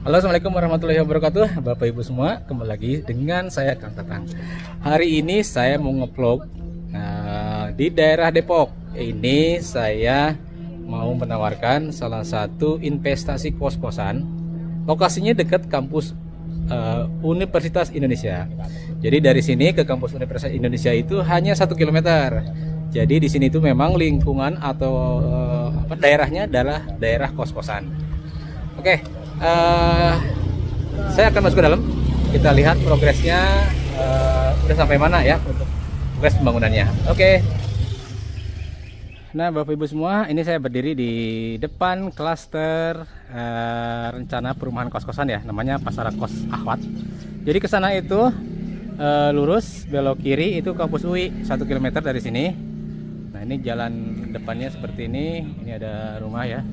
Halo, assalamualaikum warahmatullahi wabarakatuh, Bapak Ibu semua. Kembali lagi dengan saya, Kang Tatang. Hari ini saya mau ngevlog di daerah Depok. Ini saya mau menawarkan salah satu investasi kos-kosan. Lokasinya dekat kampus Universitas Indonesia. Jadi dari sini ke kampus Universitas Indonesia itu hanya 1 kilometer. Jadi di sini itu memang lingkungan atau daerahnya adalah daerah kos-kosan. Oke. Saya akan masuk ke dalam. Kita lihat progresnya udah sampai mana ya untuk progres pembangunannya. Oke. Nah, Bapak Ibu semua, ini saya berdiri di depan klaster rencana perumahan kos-kosan ya, namanya Pasar Kos Ahwat. Jadi ke sana itu lurus belok kiri itu kampus UI 1 km dari sini. Nah, ini jalan depannya seperti ini. Ini ada rumah ya.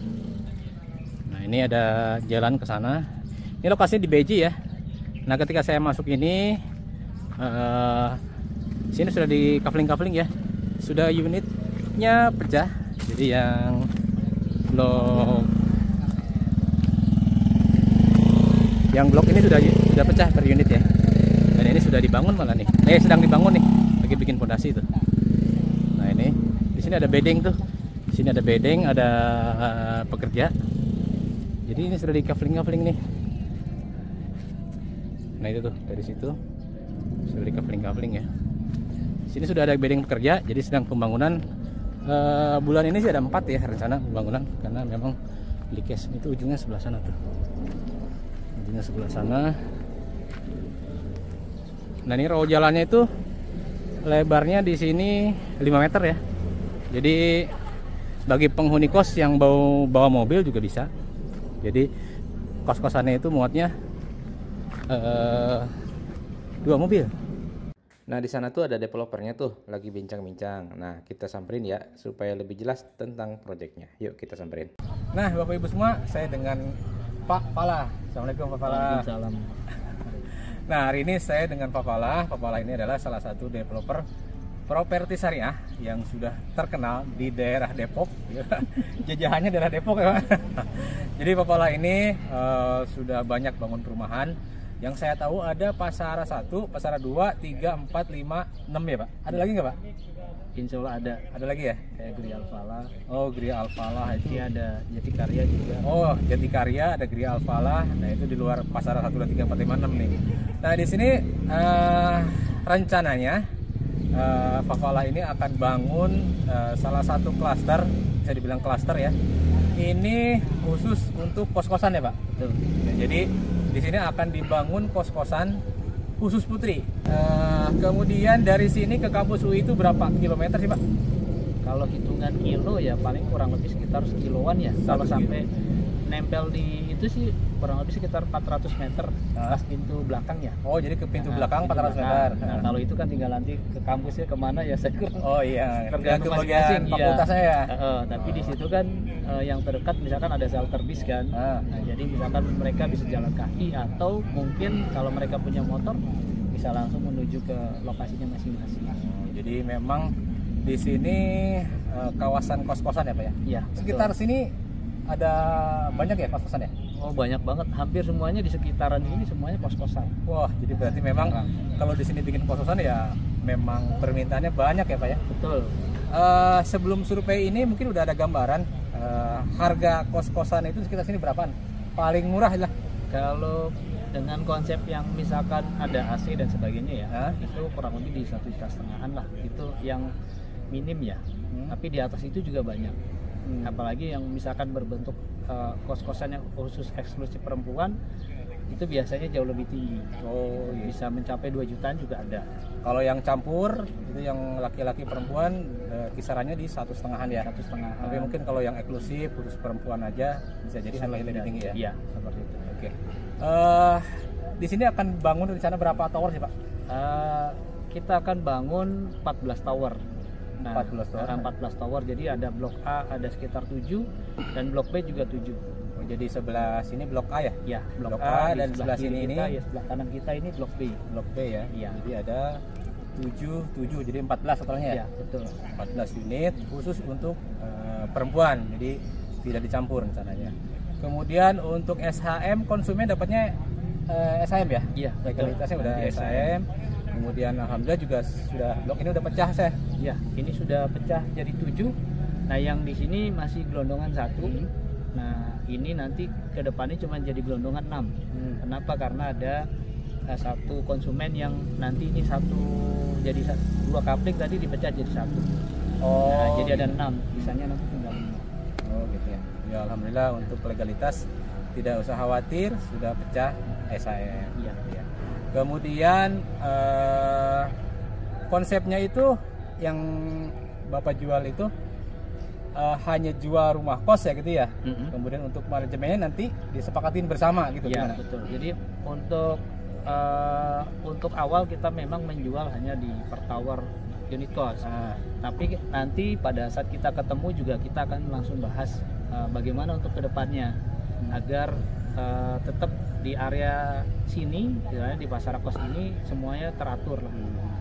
Ini ada jalan ke sana. Ini lokasinya di Beji ya. Nah, ketika saya masuk ini, sini sudah di kafling-kafling ya. Sudah unitnya pecah. Jadi yang blok ini sudah pecah per unit ya. Dan ini sudah dibangun malah nih. Sedang dibangun nih. Lagi bikin fondasi itu. Nah, ini di sini ada bedeng tuh. Di sini ada bedeng, ada pekerja. Jadi ini sudah di kafling-kafling nih. Nah, itu tuh dari situ sudah di kafling-kafling ya. Sini sudah ada bedeng pekerja, jadi sedang pembangunan. Bulan ini sih ada 4 ya rencana pembangunan, karena memang likes itu ujungnya sebelah sana tuh. Ujungnya sebelah sana. Nah, ini row jalannya itu lebarnya di sini 5 meter ya. Jadi bagi penghuni kos yang bawa mobil juga bisa. Jadi kos-kosannya itu muatnya 2 mobil. Nah, di sana tuh ada developernya tuh lagi bincang-bincang. Nah, kita samperin ya supaya lebih jelas tentang proyeknya. Yuk kita samperin. Nah, Bapak Ibu semua, saya dengan Pak Pala. Assalamualaikum Pak Pala. Waalaikumsalam. Nah, hari ini saya dengan Pak Pala. Pak Pala ini adalah salah satu developer properti syariah yang sudah terkenal di daerah Depok. Jajahannya daerah Depok ya Pak. Jadi Pak Pala ini sudah banyak bangun perumahan. Yang saya tahu ada Pasara 1, Pasara 2, 3, 4, 5, 6 ya Pak. Ada lagi nggak Pak? Insya Allah ada. Ada lagi ya? Kayak Gria Alfala. Oh, Gria Alfala itu. Ada Jatikarya juga. Oh, Jatikarya, ada Gria Alfala. Nah, itu di luar Pasara 1, 2, 3, 4, 5, 6 nih. Nah, di sini rencananya Pak Pala ini akan bangun salah satu klaster, bisa dibilang klaster ya. Ini khusus untuk kos-kosan ya Pak. Betul. Nah, jadi di sini akan dibangun kos-kosan khusus putri. Kemudian dari sini ke kampus UI itu berapa kilometer sih Pak? Kalau hitungan kilo ya paling kurang lebih sekitar sekiloan ya. Kalau sampai nempel di itu sih kurang lebih sekitar 400 meter pas pintu belakang ya. Oh, jadi ke pintu belakang 400 meter. Nah, kalau itu kan tinggal nanti ke kampusnya kemana ya saya kurang. Oh iya, tergantung ke bagian fakultasnya ya. Tapi di situ kan yang terdekat misalkan ada shelter bis kan. Nah, jadi misalkan mereka bisa jalan kaki atau mungkin kalau mereka punya motor bisa langsung menuju ke lokasinya masing-masing. Jadi memang di sini kawasan kos-kosan ya Pak ya? Iya. Sekitar sini ada banyak ya kos-kosan ya? Oh, banyak banget, hampir semuanya di sekitaran ini semuanya kos-kosan. Wah, jadi berarti memang kalau di sini bikin kos-kosan ya memang permintaannya banyak ya Pak ya? Betul. Sebelum survei ini mungkin udah ada gambaran harga kos-kosan itu sekitar sini berapaan? Paling murah lah. Kalau dengan konsep yang misalkan ada AC dan sebagainya ya, itu kurang lebih di 1,5 jutaan lah. Itu yang minim ya. Tapi di atas itu juga banyak. Apalagi yang misalkan berbentuk kos-kosan yang khusus eksklusif perempuan itu biasanya jauh lebih tinggi. Oh, bisa mencapai 2 jutaan juga ada. Kalau yang campur itu yang laki-laki perempuan kisarannya di 1,5-an ya. 1,5. Tapi mungkin kalau yang eksklusif khusus perempuan aja bisa jadi harganya lebih tinggi ya. Iya, seperti itu. Oke. Di sini akan bangun rencana berapa tower sih Pak? Kita akan bangun 14 tower. Nah, 14 tower. 14 tower. Jadi ada blok A ada sekitar 7 dan blok B juga 7. Oh, jadi sebelah sini blok A ya? Ya, blok A dan sebelah sini kita, ini ya sebelah kanan kita ini blok B. Blok B ya. Iya. Jadi ada 7 jadi 14 totalnya ya? Iya, betul. 14 unit khusus untuk perempuan. Jadi tidak dicampur rencananya. Kemudian untuk SHM konsumen dapatnya SHM ya? Iya, Legalitasnya udah SHM. Kemudian alhamdulillah juga sudah blok ini udah pecah saya. Iya, ini sudah pecah jadi 7. Nah, yang di sini masih gelondongan 1. Nah, ini nanti ke depannya cuma jadi gelondongan 6. Kenapa? Karena ada satu konsumen yang nanti ini jadi 2 kapling tadi dipecah jadi 1. Nah, jadi ada 6, sisanya nanti tinggal 5. Oh gitu ya. Ya alhamdulillah untuk legalitas tidak usah khawatir, sudah pecah SHM. Iya. Ya. Kemudian konsepnya itu yang Bapak jual itu hanya jual rumah kos ya gitu ya. Kemudian untuk manajemennya nanti disepakatin bersama gitu. Iya, gimana? betul. Jadi untuk awal kita memang menjual hanya di per tower unit cost. Tapi nanti pada saat kita ketemu juga kita akan langsung bahas bagaimana untuk kedepannya agar tetap di area sini, di pasar kos ini semuanya teratur lah.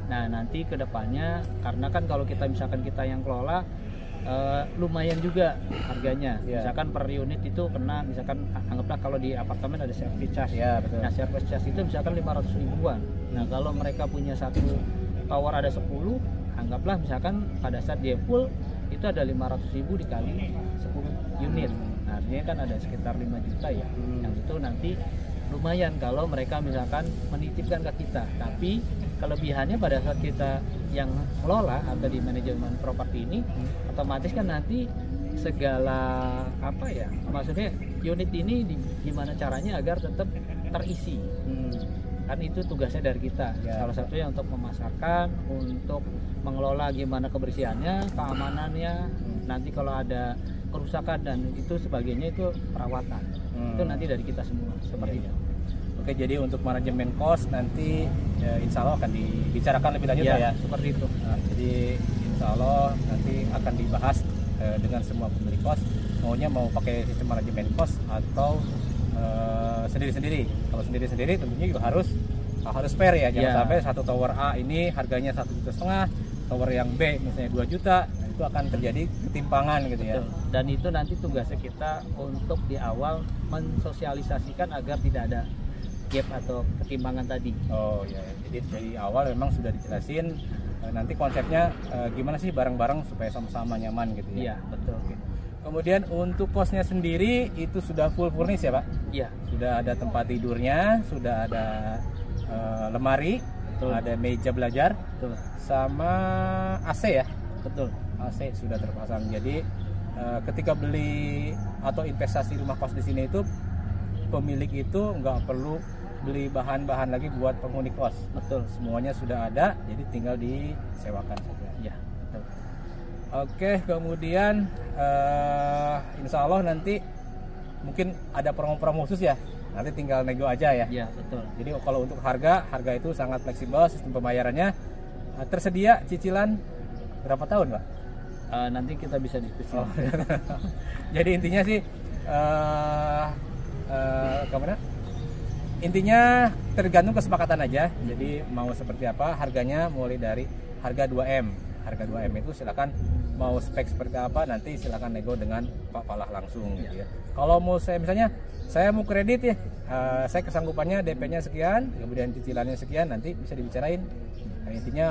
Nah, nanti kedepannya karena kan kalau kita misalkan kita yang kelola lumayan juga harganya. Misalkan per unit itu kena, misalkan anggaplah kalau di apartemen ada service charge. Betul. Nah, service charge itu misalkan 500 ribuan. Nah, kalau mereka punya satu tower ada 10, anggaplah misalkan pada saat dia full itu ada 500 ribu dikali 10 unit. Nah, artinya kan ada sekitar 5 juta ya. Yang itu nanti lumayan kalau mereka misalkan menitipkan ke kita. Tapi kelebihannya pada saat kita yang kelola atau di manajemen properti ini, otomatis kan nanti segala maksudnya unit ini gimana caranya agar tetap terisi. Kan itu tugasnya dari kita. Salah satunya untuk memasarkan, untuk mengelola gimana kebersihannya, keamanannya, nanti kalau ada kerusakan dan itu sebagainya itu perawatan. Itu nanti dari kita semua seperti itu. Oke, jadi untuk manajemen kos nanti insya Allah akan dibicarakan lebih lanjut ya. Seperti itu. Nah, jadi insya Allah nanti akan dibahas dengan semua pemilik kos maunya mau pakai sistem manajemen kos atau sendiri-sendiri. Kalau sendiri-sendiri tentunya juga harus fair ya. Jangan sampai satu tower A ini harganya 1,5 juta, tower yang B misalnya 2 juta. Nah, itu akan terjadi ketimpangan gitu ya. Dan itu nanti tugasnya kita untuk di awal mensosialisasikan agar tidak ada gap atau ketimpangan tadi. Oh ya, jadi dari awal memang sudah dijelasin nanti konsepnya gimana sih bareng-bareng supaya sama-sama nyaman gitu ya. Iya, betul. Oke. Kemudian untuk kosnya sendiri itu sudah full furnish ya Pak? Iya. Sudah ada tempat tidurnya, sudah ada lemari, ada meja belajar, sama AC ya? Betul. AC sudah terpasang. Jadi ketika beli atau investasi rumah kos di sini itu pemilik itu nggak perlu beli bahan-bahan lagi buat penghuni kos. Betul. Semuanya sudah ada, jadi tinggal disewakan saja. Ya, betul. Oke, kemudian insya Allah nanti mungkin ada promo-promo khusus ya. Nanti tinggal nego aja ya. Iya, betul. Jadi kalau untuk harga itu sangat fleksibel, sistem pembayarannya tersedia cicilan berapa tahun, Pak? Nanti kita bisa diskusi. Jadi intinya sih kemana? Intinya tergantung kesepakatan aja. Jadi mau seperti apa harganya, mulai dari harga 2M. Harga 2M itu silakan mau spek seperti apa nanti silakan nego dengan Pak Falah langsung gitu ya. Kalau mau misalnya saya mau kredit ya, saya kesanggupannya DP-nya sekian, kemudian cicilannya sekian, nanti bisa dibicarain. Nah, intinya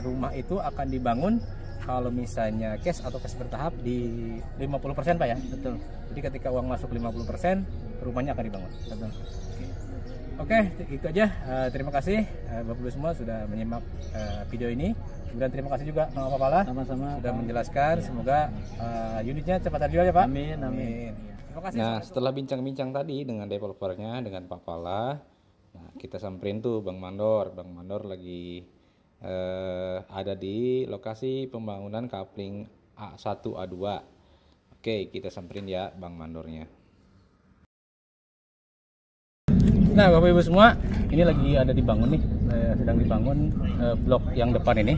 rumah itu akan dibangun kalau misalnya cash atau cash bertahap di 50% Pak ya. Betul. Jadi ketika uang masuk 50%, rumahnya akan dibangun. Betul. Oke, itu aja. Terima kasih Bapak Ibu semua sudah menyimak video ini. Kemudian terima kasih juga Pak Pala Sama-sama sudah menjelaskan. Semoga unitnya cepat terjual ya Pak. Amin. Terima kasih. Nah, setelah bincang-bincang tadi dengan developernya, dengan Pak Pala, nah kita samperin tuh Bang Mandor. Bang Mandor lagi ada di lokasi pembangunan kapling A1 A2. Oke, kita samperin ya Bang Mandornya. Nah Bapak Ibu semua, ini lagi ada dibangun nih, sedang dibangun blok yang depan ini.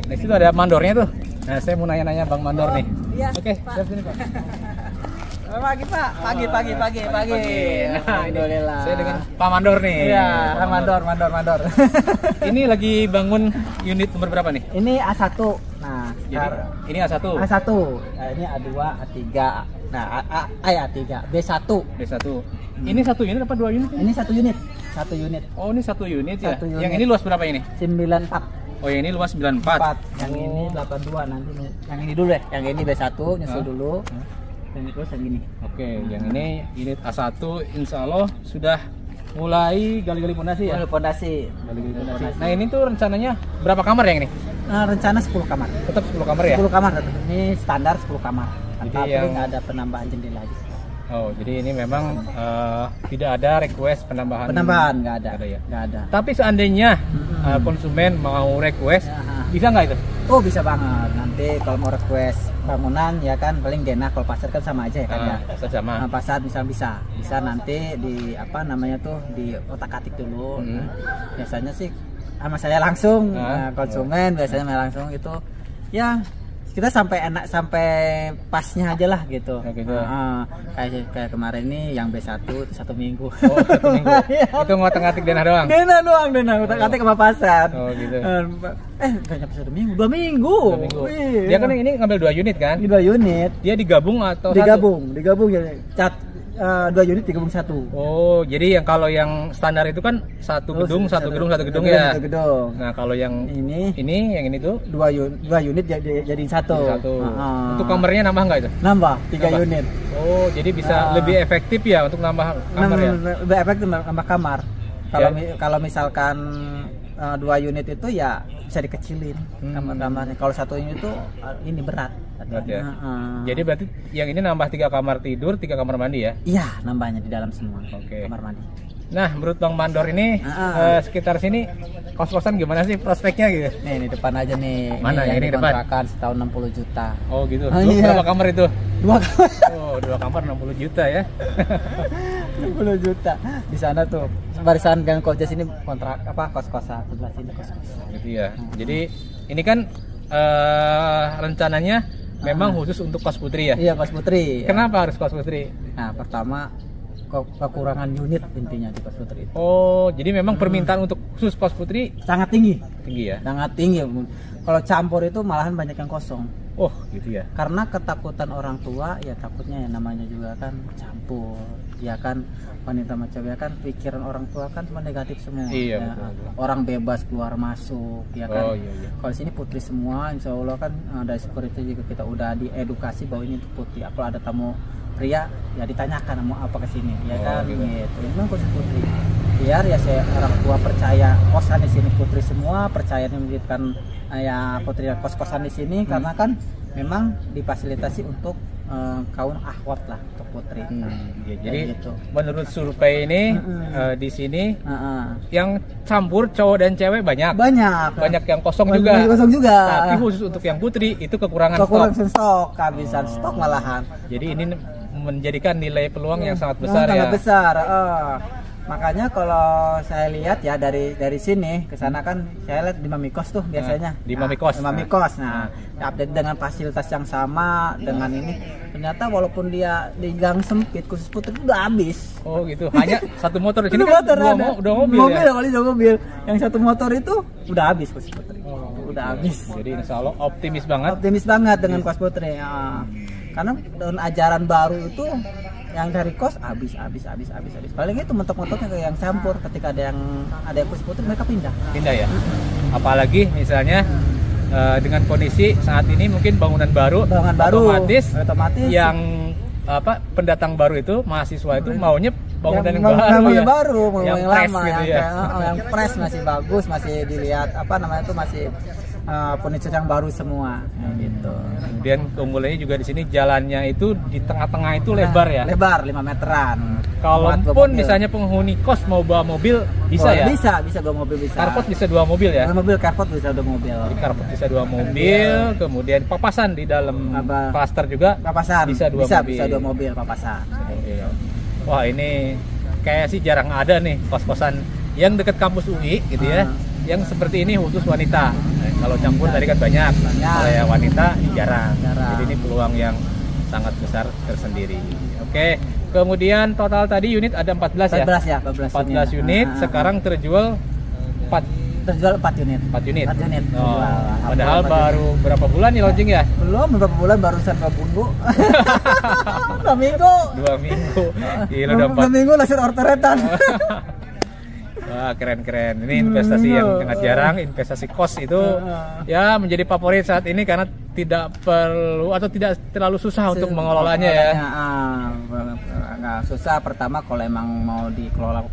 Nah situ ada mandornya tuh. Nah saya mau nanya-nanya Bang Mandor nih. Iya. Oke, siap sini Pak. Pagi Pak, pagi. Nah, Alhamdulillah. Saya dengan Pak Mandor nih. Iya, Mandor. Ini lagi bangun unit nomor berapa nih? Ini A1. Nah, Jadi ini A1. A1. Nah, ini A2, A3. Nah, A3, B1. B1. Ini 1 unit apa 2 unit? Ini 1 unit. 1 unit. Oh, ini 1 unit ya. 1 unit. Yang ini luas berapa ini? 94. Oh, yang ini luas 94. 4. Yang ini 82 nanti. Yang ini dulu deh. Yang ini B1 nyusul dulu. Dan terus yang ini. Oke, yang ini unit A1 insya Allah sudah mulai gali-gali pondasi ya? Ini fondasi. Gali-gali pondasi. Nah, ini tuh rencananya berapa kamar yang ini? Nah, rencana 10 kamar. Tetap 10 kamar ya? 10 kamar tetap. Ini standar 10 kamar. Jadi Tapi yang- nggak ada penambahan jendela aja. Oh, jadi ini memang tidak ada request penambahan. Penambahan nggak ada. ya. Nggak ada. Tapi seandainya konsumen mau request, Ya, bisa nggak itu? Oh, bisa banget. Nanti kalau mau request bangunan ya kan paling denah, kalau pasar kan sama aja ya kan ya. Sama. Nah, pasar bisa nanti di apa namanya tuh di otak-atik dulu. Nah, biasanya sih sama saya langsung konsumen biasanya langsung itu ya kita sampai enak sampai pasnya aja lah gitu. Ya, gitu. Kayak kemarin ini yang B1 itu 1 minggu. Oh, 1 minggu. Itu ngotak-ngatik denah doang. Denah otak-atik sama pasar. Oh, gitu. Nggak nyampe 1 minggu, 2 minggu. 2 minggu. Iya. Dia kan ini ngambil 2 unit kan? Di 2 unit. Dia digabung atau digabung ya. Cat 2 unit digabung 1. Oh, jadi yang kalau yang standar itu kan satu gedung ya. Satu gedung. Nah, kalau yang Ini yang ini tuh 2 unit jadi 1. satu. Untuk kamarnya nambah nggak itu? Nambah 3 Nambah. unit. Oh, jadi bisa lebih efektif ya untuk nambah kamar ya? Lebih efektif nambah kamar. Kalau misalkan 2 unit itu ya bisa dikecilin kamar-kamarnya. Kalau 1 unit itu ini berat. Berat ya? Jadi berarti yang ini nambah 3 kamar tidur, 3 kamar mandi ya? Iya, nambahnya di dalam semua. Oke. Kamar mandi. Nah, menurut Bang Mandor ini sekitar sini kos-kosan gimana sih prospeknya gitu? Nih, ini depan aja nih. Mana yang ini depan? dikontrakan setahun 60 juta. Oh gitu. Iya. Berapa kamar itu? 2 kamar. Oh, 2 kamar 60 juta ya. 60 juta. Di sana tuh barisan Gang Kojas ini kontrak apa kos-kosan, sebelah sini kos-kosan. Gitu ya. Jadi ini kan rencananya memang khusus untuk kos putri ya? Iya, Kos Putri. Kenapa harus kos putri? Nah, pertama kekurangan unit intinya di Kos Putri itu. Oh, jadi memang permintaan untuk khusus kos putri Sangat tinggi. tinggi ya? Sangat tinggi. Kalau campur itu malahan banyak yang kosong. Oh, gitu ya. Karena ketakutan orang tua ya takutnya ya namanya juga kan campur. Ya kan wanita macam ya kan pikiran orang tua kan cuma negatif semua. Iya, ya. betul. Orang bebas keluar masuk ya kan. Oh, iya. Kalau sini putri semua, insya Allah kan dari security juga kita udah diedukasi bahwa ini untuk putri. Kalau ada tamu pria ya ditanyakan mau apa ke sini ya kan gitu. gitu. Memang khusus putri. Biar ya saya orang tua percaya kosan di sini putri semua, percaya memberikan ya putri kos-kosan di sini karena kan memang difasilitasi untuk kaum akhwat lah untuk putri. Ya, jadi gitu. menurut survei ini di sini yang campur cowok dan cewek banyak yang kosong juga. Kosong juga. Tapi khusus untuk yang putri itu kekurangan stok, kehabisan stok malahan. Jadi ini menjadikan nilai peluang yang sangat besar ya. Sangat besar. Makanya kalau saya lihat ya dari sini ke sana kan saya lihat di Mamikos tuh biasanya. Di Mamikos. Mamikos. Nah, update dengan fasilitas yang sama dengan ini. Ternyata walaupun dia di gang sempit khusus putri udah habis. Oh gitu. Hanya satu motor di sini Udah kan motor, dua mobil mobil ya. kali 2 mobil. Yang satu motor itu udah habis khusus putri. Udah habis. Jadi insya Allah optimis banget. Optimis banget dengan kos putri. Ya. Karena dengan ajaran baru itu yang dari kos habis. Paling itu mentok-mentoknya kayak yang campur. Ketika ada yang kos putri mereka pindah Ya. Apalagi misalnya dengan kondisi saat ini mungkin bangunan baru otomatis yang pendatang baru itu mahasiswa itu maunya bangunan yang baru yang lama gitu yang fresh masih bagus, masih dilihat masih furniture yang baru semua gitu. Kemudian keunggulannya juga di sini jalannya itu di tengah-tengah itu lebar ya. Lebar 5 meteran. Kalaupun misalnya penghuni kos mau bawa mobil bisa ya? Bisa bawa mobil bisa. Carport bisa 2 mobil ya? Carport bisa 2 mobil. Jadi carport bisa 2 mobil, kemudian papasan di dalam klaster juga bisa 2 mobil. Bisa 2 mobil papasan. Wah, ini kayak sih jarang ada nih kos-kosan yang dekat kampus UI gitu ya. Yang seperti ini khusus wanita. Kalau campur tadi kan banyak. Kalau ya wanita jarang. Jadi ini peluang yang sangat besar tersendiri. Oke. Kemudian total tadi unit ada 14 ya? 14 unit. Sekarang terjual 4 terjual 4 unit. 4 unit. 4 unit. Oh, terjual. padahal 4 baru berapa bulan nih launching ya? Belum beberapa bulan, barusan 2 minggu. 2 minggu. 2 minggu. Gila udah 2 minggu langsung orderan. Wah, keren-keren. Ini investasi yang sangat jarang, investasi kos itu ya menjadi favorit saat ini karena tidak perlu atau tidak terlalu susah untuk mengelolanya ya. Nggak susah. Pertama kalau emang mau dikelola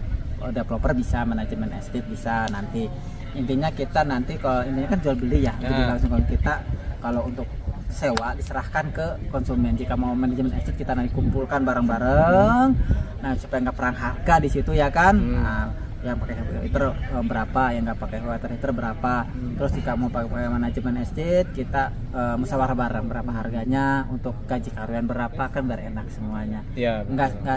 developer bisa, manajemen estate bisa. Nanti intinya kita nanti kalau ini kan jual beli ya, jadi langsung kalau kita kalau untuk sewa diserahkan ke konsumen. Jika mau manajemen estate kita nanti kumpulkan bareng-bareng. Nah supaya nggak perang harga di situ ya kan. Nah, yang pakai heater berapa, yang nggak pakai water heater berapa. Terus jika mau pakai manajemen estate kita musyawarah bareng berapa harganya, untuk gaji karyawan berapa, kan biar enak semuanya. Ya, nggak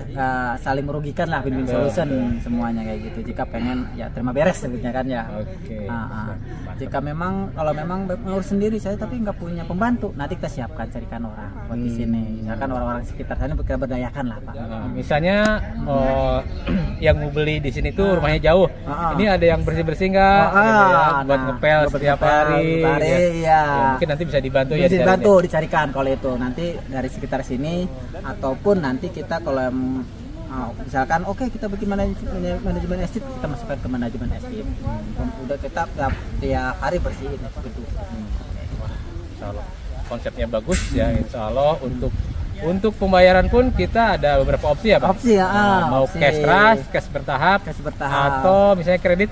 saling merugikan lah, win-win solution semuanya kayak gitu. Jika pengen ya terima beres sebutnya kan ya. Oke. Jika memang kalau memang ngurus sendiri saya tapi nggak punya pembantu, nanti kita siapkan carikan orang buat di sini. Misalkan orang-orang sekitar sana kita berdayakan lah Pak. Misalnya yang mau beli di sini tuh rumahnya jauh. Ini ada yang bersih-bersih nggak? Buat ngepel setiap hari. Ya, mungkin nanti bisa dibantu ya. Dibantu dicarikan kalau itu nanti dari sekitar sini, ataupun nanti kita kalau misalkan kita bikin manajemen estate, kita masukkan ke manajemen estate. Udah kita tiap hari bersihin gitu. Insya Allah konsepnya bagus ya. Insya Allah untuk pembayaran pun kita ada beberapa opsi ya Pak? Opsi ya. Mau opsi. cash bertahap, atau misalnya kredit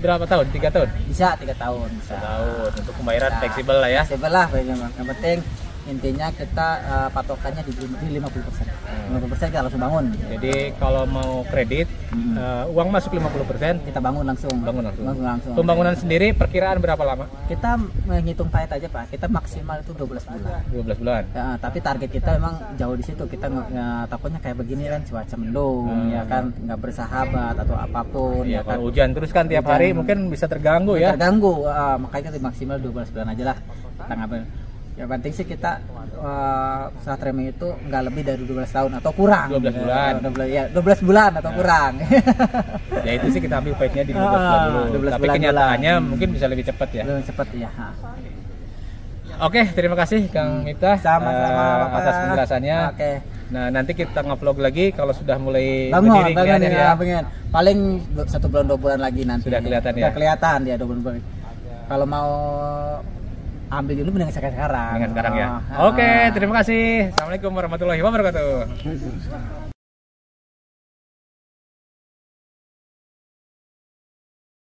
berapa tahun? 3 tahun? Bisa 3 tahun. Bisa. 3 tahun. Untuk pembayaran fleksibel lah ya. Fleksibel lah, yang penting intinya kita patokannya di 50%. 50% kita langsung bangun. Jadi kalau mau kredit uang masuk 50%, kita bangun langsung. Langsung. Pembangunan sendiri perkiraan berapa lama? Kita menghitung pahit aja Pak. Kita maksimal itu 12 bulan. 12 bulan. Ya, tapi target kita memang jauh di situ. Kita takutnya kayak begini kan cuaca mendung ya kan, nggak bersahabat atau apapun ya kan. Kalau hujan terus kan tiap hari mungkin bisa terganggu ya. Terganggu. Makanya kita maksimal 12 bulan aja lah. Kita ngambil. Yang penting sih kita usaha trimming itu nggak lebih dari 12 tahun atau kurang. 12 bulan. 12 bulan atau kurang. Ya itu sih kita ambil baiknya di 12 bulan dulu. Tapi kenyataannya mungkin bisa lebih cepat ya. Lebih cepat ya. Oke, terima kasih Kang Miftah atas penjelasannya. Oke. Nah, nanti kita ngevlog lagi kalau sudah mulai berdiri kelihatan ya. Paling 1 bulan 2 bulan lagi nanti. Sudah kelihatan ya. Sudah kelihatan ya 2 bulan. Kalau mau ambil dulu mending sekarang. Dengan sekarang ya. Oke, terima kasih. Assalamualaikum warahmatullahi wabarakatuh.